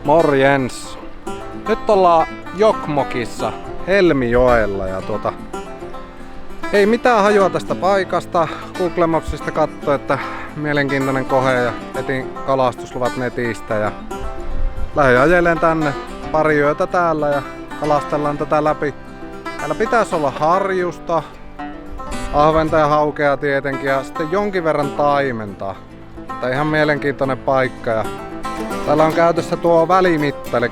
Morjens! Nyt ollaan Jokkmokkissa Helmijoella ja ei mitään hajua tästä paikasta. Google Mapsista katsoi, että mielenkiintoinen kohe ja etin kalastusluvat netistä ja lähdin ajeleen tänne pari yötä täällä ja kalastellaan tätä läpi. Täällä pitäisi olla harjusta, ahventa ja haukea tietenkin ja sitten jonkin verran taimenta. Tämä ihan mielenkiintoinen paikka ja täällä on käytössä tuo välimittari. 30-40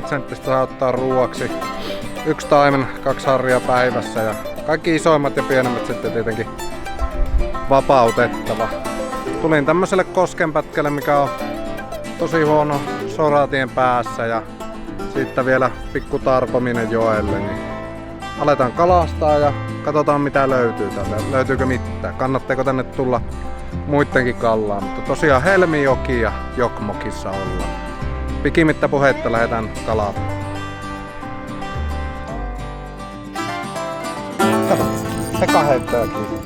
senttistä saa ottaa ruuaksi. 1 taimen, 2 harria päivässä ja kaikki isoimmat ja pienemmät sitten tietenkin vapautettava. Tulin tämmöiselle koskenpätkälle, mikä on tosi huono soratien päässä ja sitten vielä pikku tarpominen joelle. Niin aletaan kalastaa ja katsotaan mitä löytyy tälle. Löytyykö mitään? Kannattaako tänne tulla muittenkin kallaan? Mutta tosiaan Helmijoki ja Jokkmokkissa ollaan. Pikimittä puhetta lähdetään kalaamaan. Kato, se kahettaakin.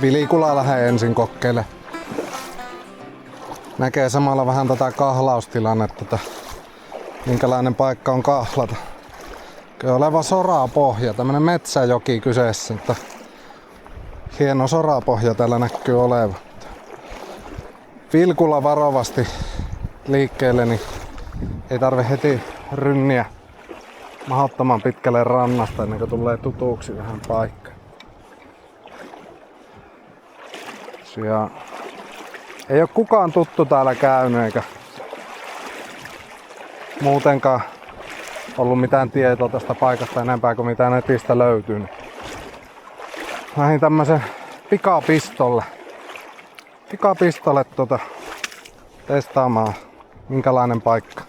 Vilikula lähde ensin kokkeille. Näkee samalla vähän tätä kahlaustilannetta, että minkälainen paikka on kahlata. Kyllä oleva sorapohja, tämmönen metsäjoki kyseessä, että hieno sorapohja täällä näkyy olevan. Vilkulla varovasti liikkeelle, niin ei tarvi heti rynniä mahdottoman pitkälle rannasta ennen kuin tulee tutuksi vähän paikka. Ja ei ole kukaan tuttu täällä käynyt eikä muutenkaan ollut mitään tietoa tästä paikasta enempää kuin mitä netistä löytyy. Lähdin tämmösen pikapistolle testaamaan minkälainen paikka.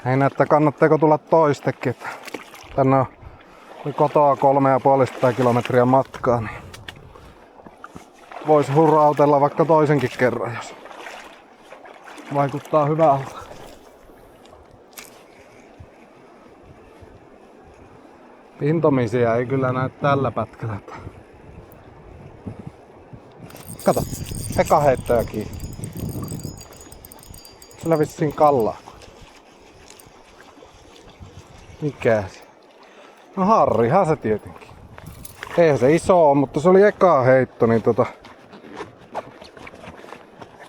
Ei näyttää kannattaako tulla toistekin, että tänne on kotoa 3,5 kilometriä matkaa. Niin vois hurrautella vaikka toisenkin kerran, jos vaikuttaa hyvältä. Pintomisia ei kyllä näy tällä pätkällä. Kato, Eka heittää kiinni. Sillä vissiin kallaa. Mikä se? No harrihan se tietenkin. Eihän se iso on, mutta se oli eka heitto, niin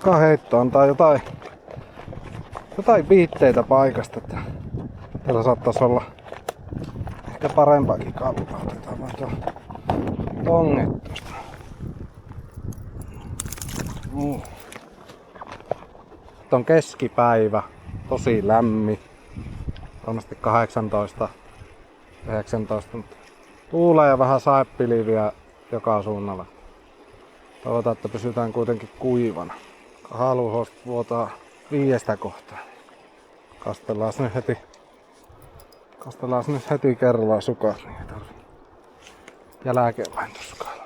eka heitto antaa jotain viitteitä paikasta. Täällä saattaisi olla ehkä parempaakin kalaa. Otetaan vaan tuo tonget tuosta. Nyt on keskipäivä, tosi lämmin. Varmasti 18, 19, mutta tuulee ja vähän saepilviä joka suunnalla. Toivotaan, että pysytään kuitenkin kuivana. Haluhost vuotaa 5 kohtaa. Kastellaan nyt heti kerrallaan sukat, niin ei tarvitse jälkeen vain tuskailla.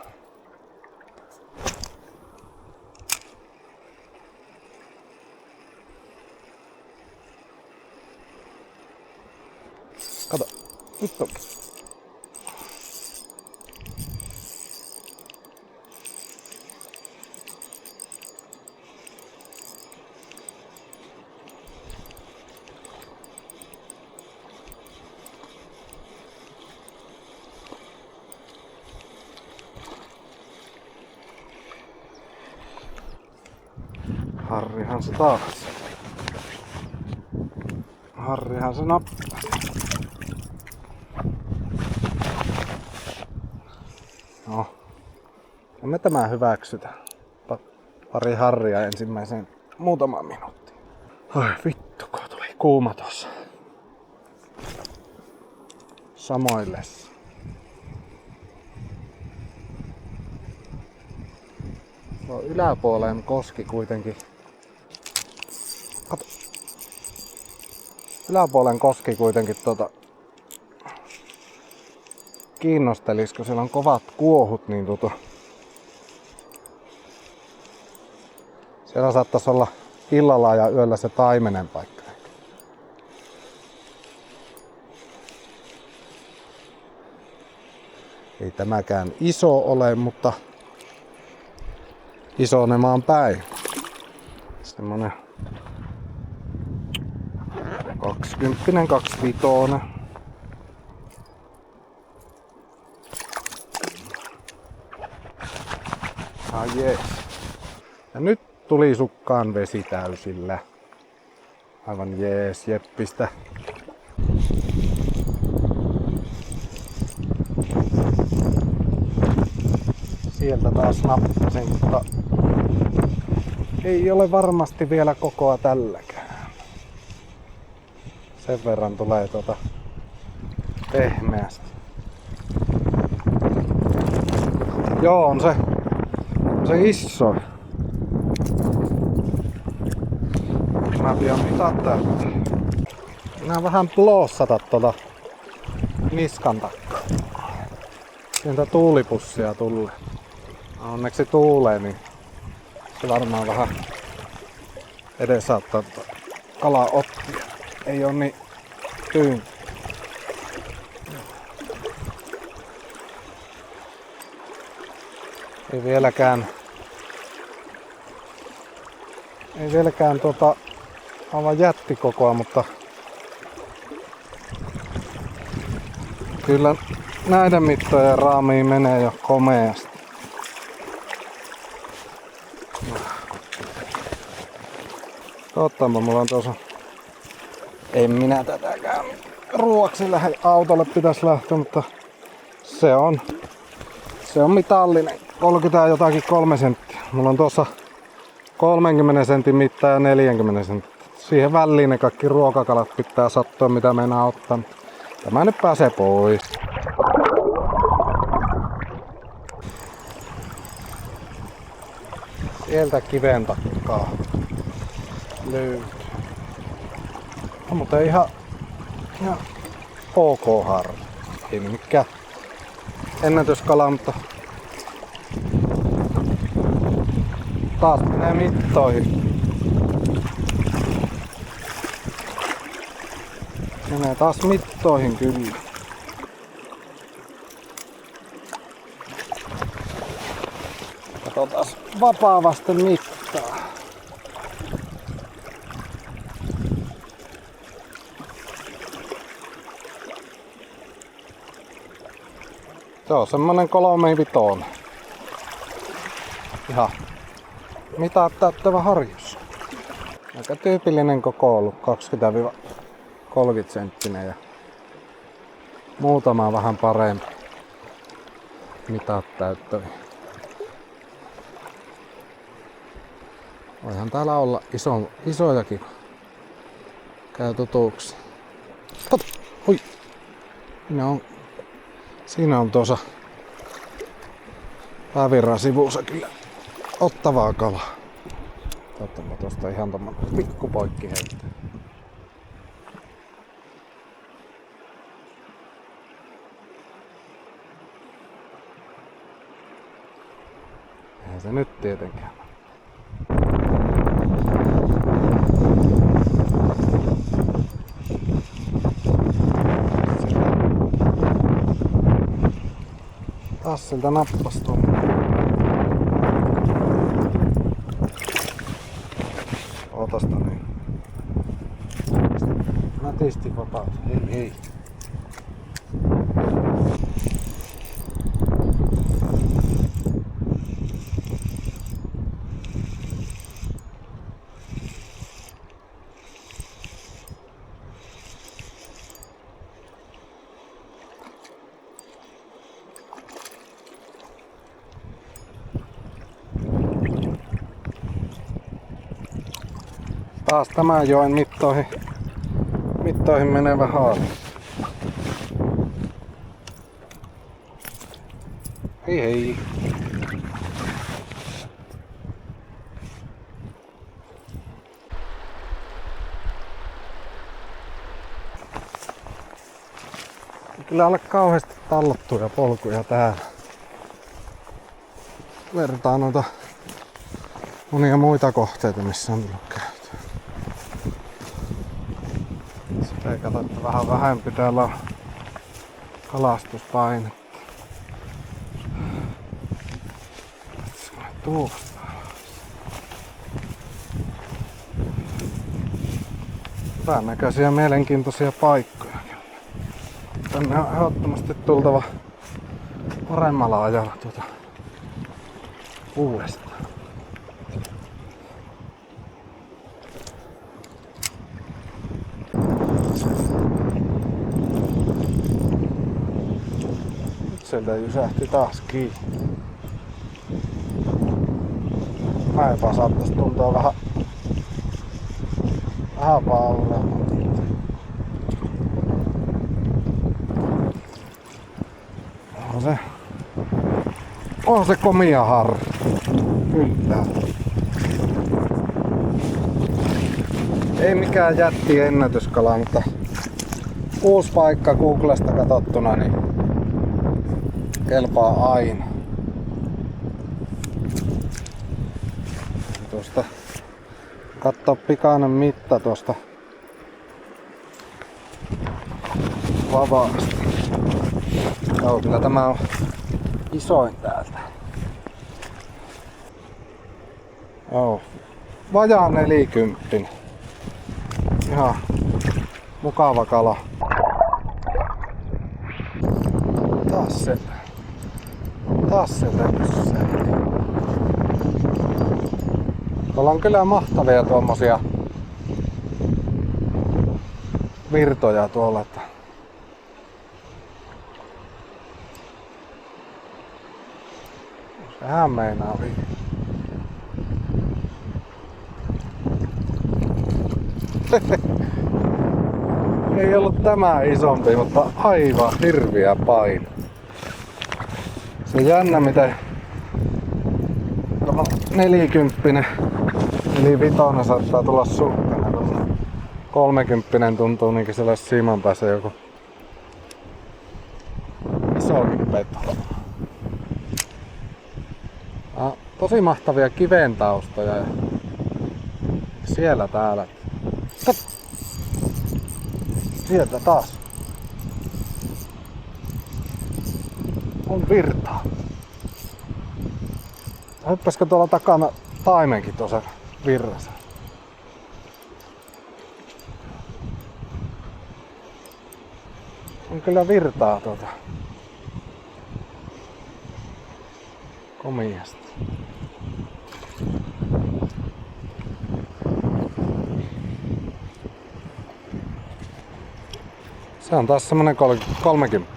Kato, nyt on. Harrihan se taas. Harrihan se nappaa. No, me tämä hyväksytä. Pari harria ensimmäiseen muutamaan minuuttiin. Ai vittu, kun tuli kuuma tossa. Samoilles. Tuo yläpuolen koski kuitenkin. Kato. Yläpuolen koski kuitenkin kiinnostelis, kun siellä on kovat kuohut, niin siellä saattaisi olla illalla ja yöllä se taimenen paikka. Ei tämäkään iso ole, mutta isonemaan päin. Semmonen 20, 25. Jees. Ja nyt tuli sukkaan vesi täysillä. Aivan jees, jeppistä. Sieltä taas nappasin, mutta ei ole varmasti vielä kokoa tälläkään. Sen verran tulee pehmeästi. Joo, on se iso. Mä pian mitat täyttää. Minä vähän ploossata niskan takkaa. Sieltä tuulipussia tulee. Onneksi tuulee, niin se varmaan vähän edesauttaa kalaa oppia. Ei oo niin tyyntä. Ei vieläkään aivan jättikokoa, mutta kyllä näiden mittojen raamiin menee jo komeasti. Tottaanpa mulla on tuossa. En minä tätäkään ruoaksi lähde, autolle pitäisi lähteä, mutta se on mitallinen. 30 jotakin 3 senttiä. Mulla on tuossa 30 sentin mitta ja 40 senttiä. Siihen väliin ne kaikki ruokakalat pitää sattua, mitä meinaa ottaa. Tämä nyt pääsee pois. Sieltä kiven takkaa löytyy. No, mutta ihan ok harri. Ei mikään ennätyskala, mutta taas menee mittoihin. Menee taas mittoihin kyllä. Katsotaan vapaavasti mittaa. Se on semmonen 3,5. Ihan mitat täyttävä harjus. Aika tyypillinen koko ollut 20-30 senttinen ja muutama vähän parempi mitat täyttäviä. Voihan täällä olla isojakin. Käy tutuksi. Kato! Hui! Siinä on tuossa päävirran sivussa kyllä ottavaa kalaa. Totta tuosta ihan tommonen pikkupoikki heittää. Eihän se nyt tietenkään. Taas siltä nappas tuon. Ootasta niin. Nätisti vapaat. Hei. Taas tämän joen mittoihin menevä haali. Hei. Kyllä ole kauheasti tallottuja polkuja täällä. Vertaa noita monia muita kohteita, missä on tullut käyty. Sitä ei kato, että vähän vähempi täällä on kalastuspainetta. tuossa. Hyvän näköisiä mielenkiintoisia paikkoja. Tänne on ehdottomasti tultava paremmalla ajalla uudestaan. Nyt sieltä jysähti taas kiinni. Aivan saattais tuntua vähän vauraamalta. On se komia harri. Kyllä. Ei mikään jätti ennätyskala, mutta uusi paikka Googlesta katsottuna niin kelpaa aina. Tuosta katsoa pikainen mitta tuosta vapaasti. Joo, kyllä tämä on isoin täältä. Joo, vajaa 40. Ihan mukava kala. Taas se löysää. Tuolla on kyllä mahtavia tuommoisia virtoja tuolla, että sehän meinaa viiä. Ei ollut tämä isompi, mutta aivan hirviä paino. Se on jännä miten 40 eli 5 saattaa tulla sukkana. 30 tuntuu niinkin siellä siiman päässä joku isokin peto. Tosi mahtavia kiven taustoja ja siellä täällä. Sieltä taas on virtaa. Hyppäskö tuolla takana taimenkin tuossa virrassa? On kyllä virtaa komiasti. Se on taas semmonen 30.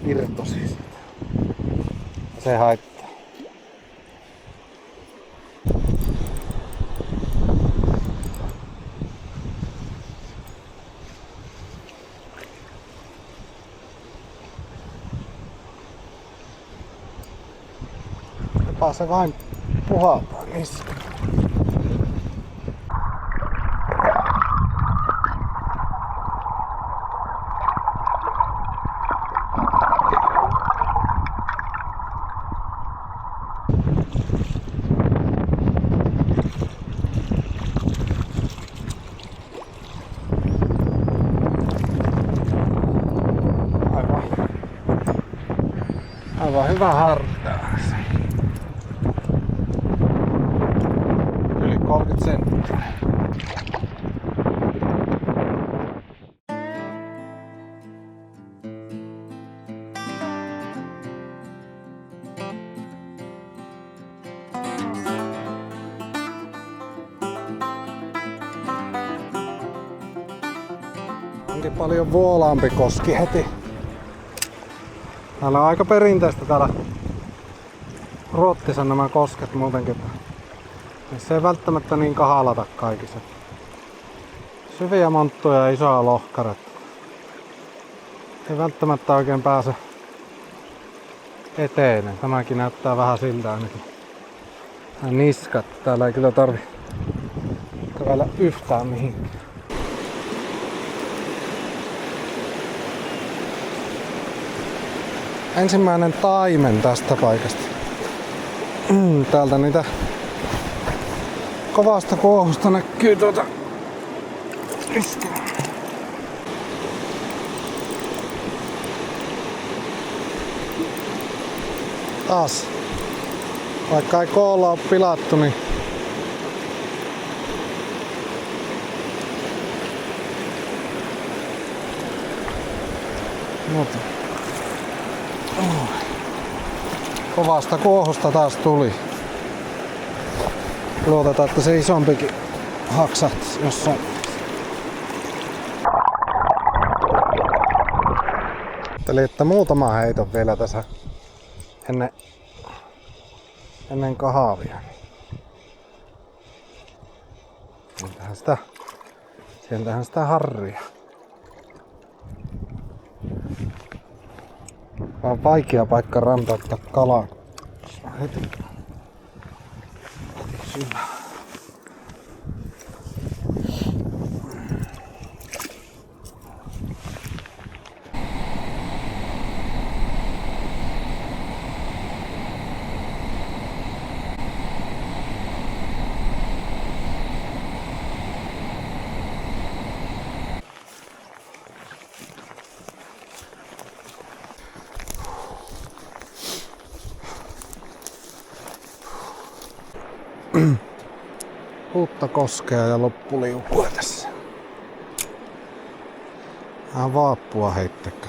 Irto siis. Se haittaa. Jopa se vain puhaltaa niissä. Aivan hyvä hartaus. Yli 30 senttiä. Onkin paljon vuolaampi koski heti. Täällä on aika perinteistä täällä Ruotsissa nämä kosket muutenkin. Se ei välttämättä niin kahalata kaikissa. Syviä monttuja ja isoa lohkaretta. Ei välttämättä oikein pääse eteen. Tämäkin näyttää vähän siltä ainakin. Niskat. Täällä ei kyllä tarvi kävellä yhtään mihinkään. Ensimmäinen taimen tästä paikasta. Täältä niitä kovasta kuohusta näkyy iskellä. Taas. Vaikka ei koolla ole pilattu, niin mutta kovasta kuohusta taas tuli. Luotetaan, että se isompikin haksahti jossain. Eli että muutama heiton vielä tässä ennen kahvia. Sieltähän sitä harria. On vaikea paikka rantauttaa kalaa. Heti syvä. Uutta koskea ja loppuliukua tässä. Vähän vaappua heittäkö.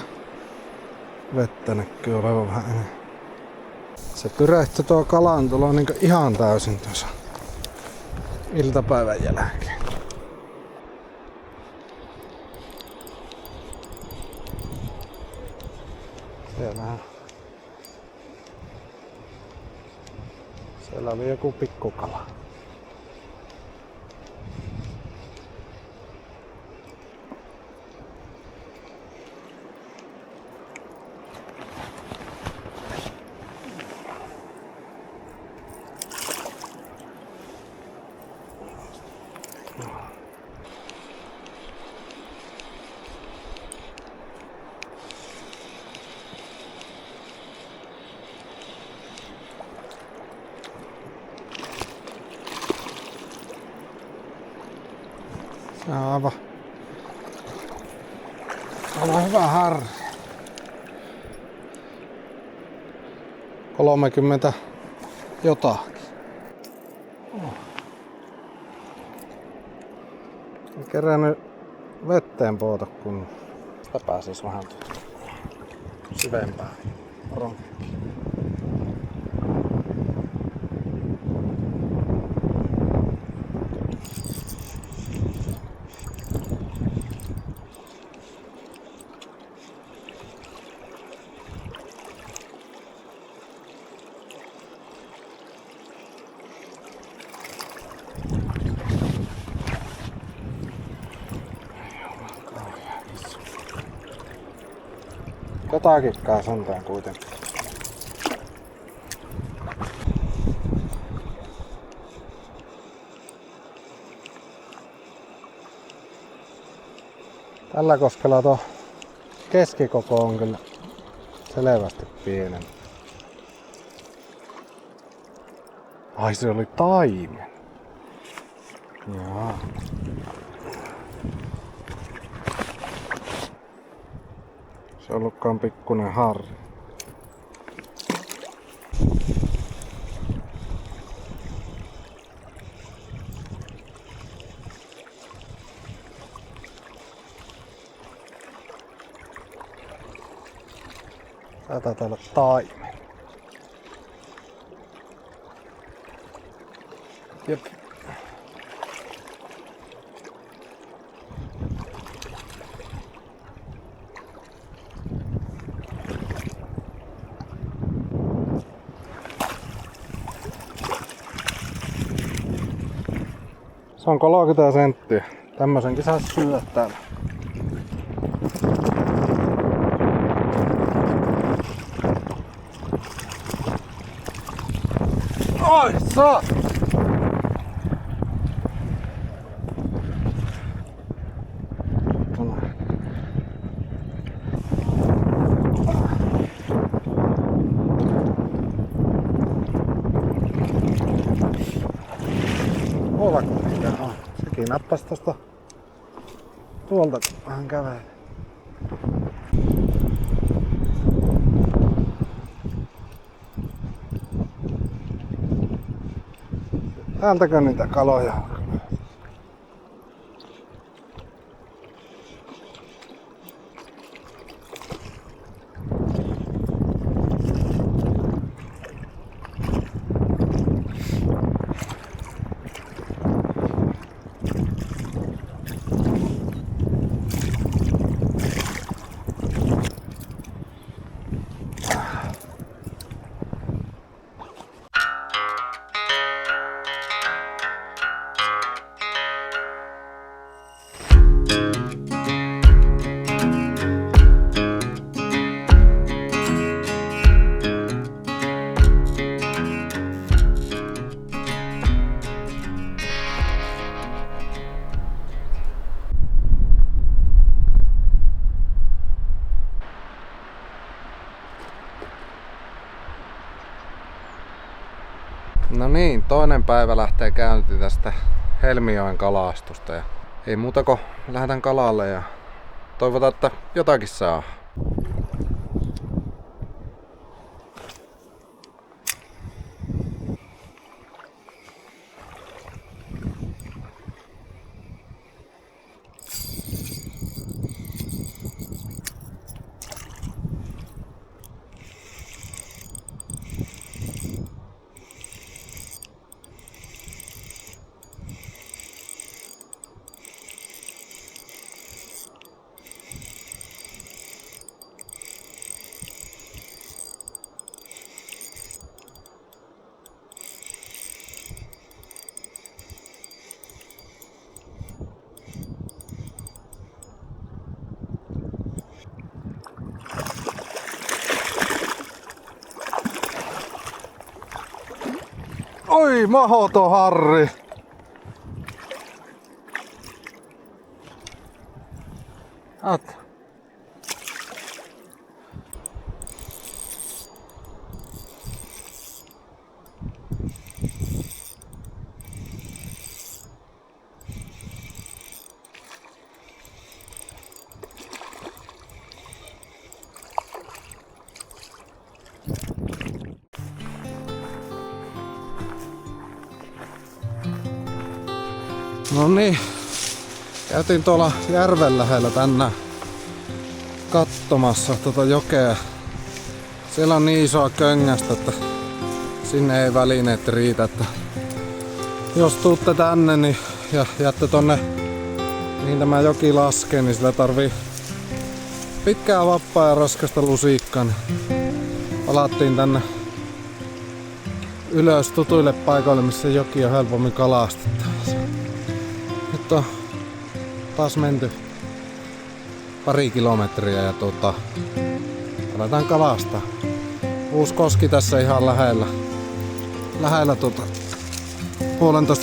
Vettä näkyy olevan vähän enemmän. Se pyrähtyi tuo kalantulo niin ihan täysin tuossa iltapäivän jälkeen. Siellä oli joku pikkukala. Aivan hyvä harri. 30 jotakin. En kerännyt vetteen poota, kun sitä pääsis vähän syvempään ronkkiin. Jotakin sentään kuitenkin. Tällä koskella tuo keskikoko on kyllä selvästi pienempi. Ai, se oli taimen. Jaa. Se on ollutkaan pikkunen harri. Tää taitaa olla taimen. Jep. Se on 30 senttiä. Tämmösenkin saisi syödä täällä. Oi, saa! Sekin nappasi tosta tuolta vähän kävelee. Täältäkö niitä kaloja on? No niin, toinen päivä lähtee käyntiin tästä Helmijoen kalastusta ja ei muuta kuin lähdetään kalalle ja toivotaan, että jotakin saa. Oi, mahoto Harri! No niin, käytiin tuolla järven lähellä tänään katsomassa tuota jokea. Siellä on niin isoa köngästä, että sinne ei välineet riitä. Että jos tuutte tänne niin, ja jätte tonne, mihin tämä joki laskee, niin sillä tarvii pitkää vappaa ja raskasta lusikkaa. Niin palattiin tänne ylös tutuille paikoille, missä joki on helpommin kalastettavissa. Nyt on taas menty pari kilometriä ja aletaan kalastaa. Uusi koski tässä ihan lähellä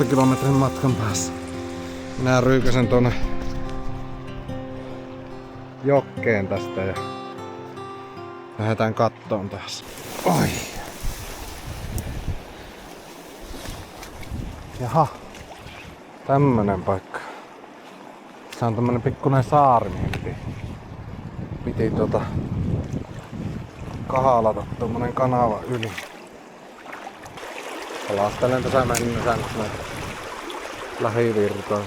1,5 kilometrin matkan päässä. Minä ryykäsen tuonne jokkeen tästä ja lähdetään kattoon taas. Oi! Jaha. Tämmönen paikka. Se on tämmönen pikkunen saari, mihin piti kahalata tommonen kanava yli. Kalastelen tässä mennessä näitä lähivirtoja.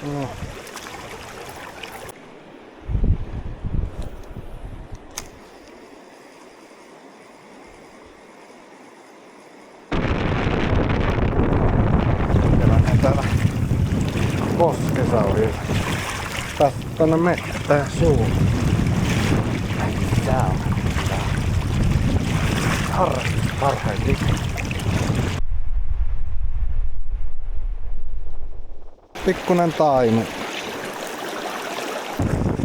No. Täällä koskessa oli tästä tonne mettään suun. Tää on harhain. Pikkunen taime.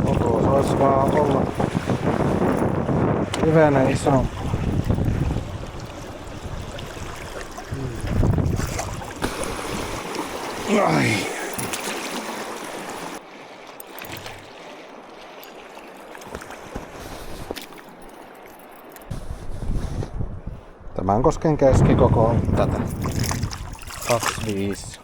Koko se olisi vaan olla hivenen isompi. Ai. Tämän kosken keskikoko on tätä. 25.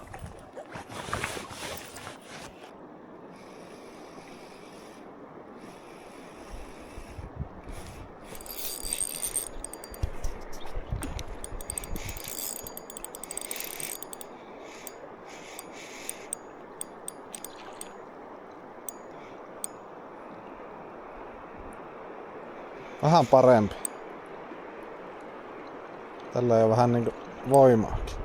Vähän parempi. Tällä on vähän niinku voimaakin.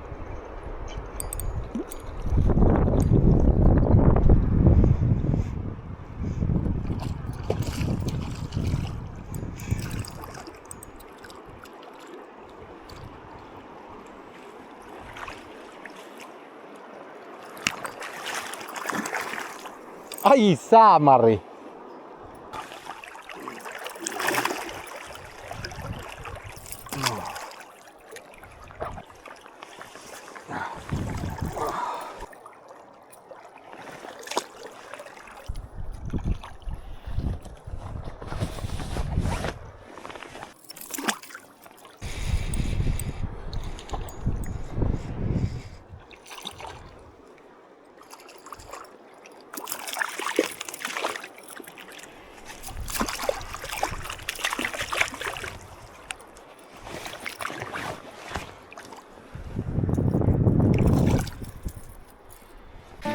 Ai saamari!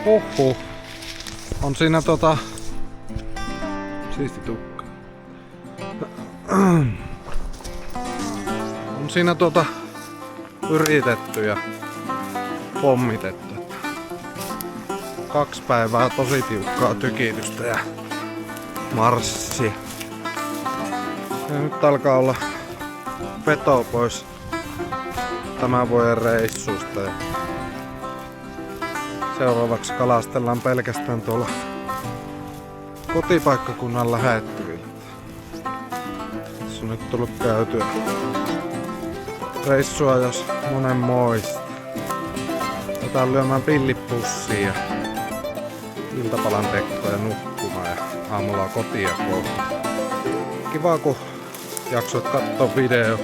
Huhhuh. On siinä siisti tukka. On siinä yritetty ja pommitettu. 2 päivää tosi tiukkaa tykitystä ja marssi. Ja nyt alkaa olla veto pois tämän vuoden reissusta. Ja seuraavaksi kalastellaan pelkästään tuolla kotipaikkakunnan lähettyvillä. Tässä on nyt tullut käytyä reissua jos monen moista. Otetaan lyömään pillipussia ja iltapalan tekoa ja nukkumaan ja aamulla kotia kohta. Kiva kun jaksoit kattoo video.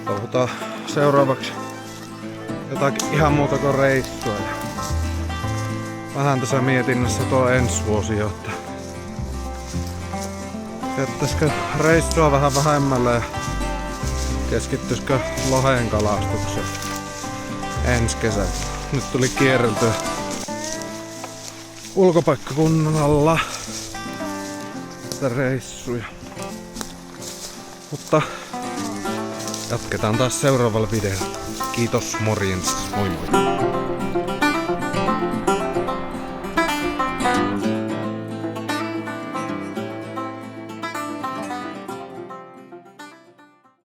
Toivotaan seuraavaksi jotakin ihan muuta kuin reissua. Vähän tässä mietinnässä tuo ensi vuosi, jotta jättäisikö reissua vähän vähemmällä ja keskittyisikö lohen kalastukseen ensi kesänä. Nyt tuli kierreltyä ulkopaikkakunnalla reissuja. Mutta jatketaan taas seuraavalla videolla. Kiitos, morjens, moi moi!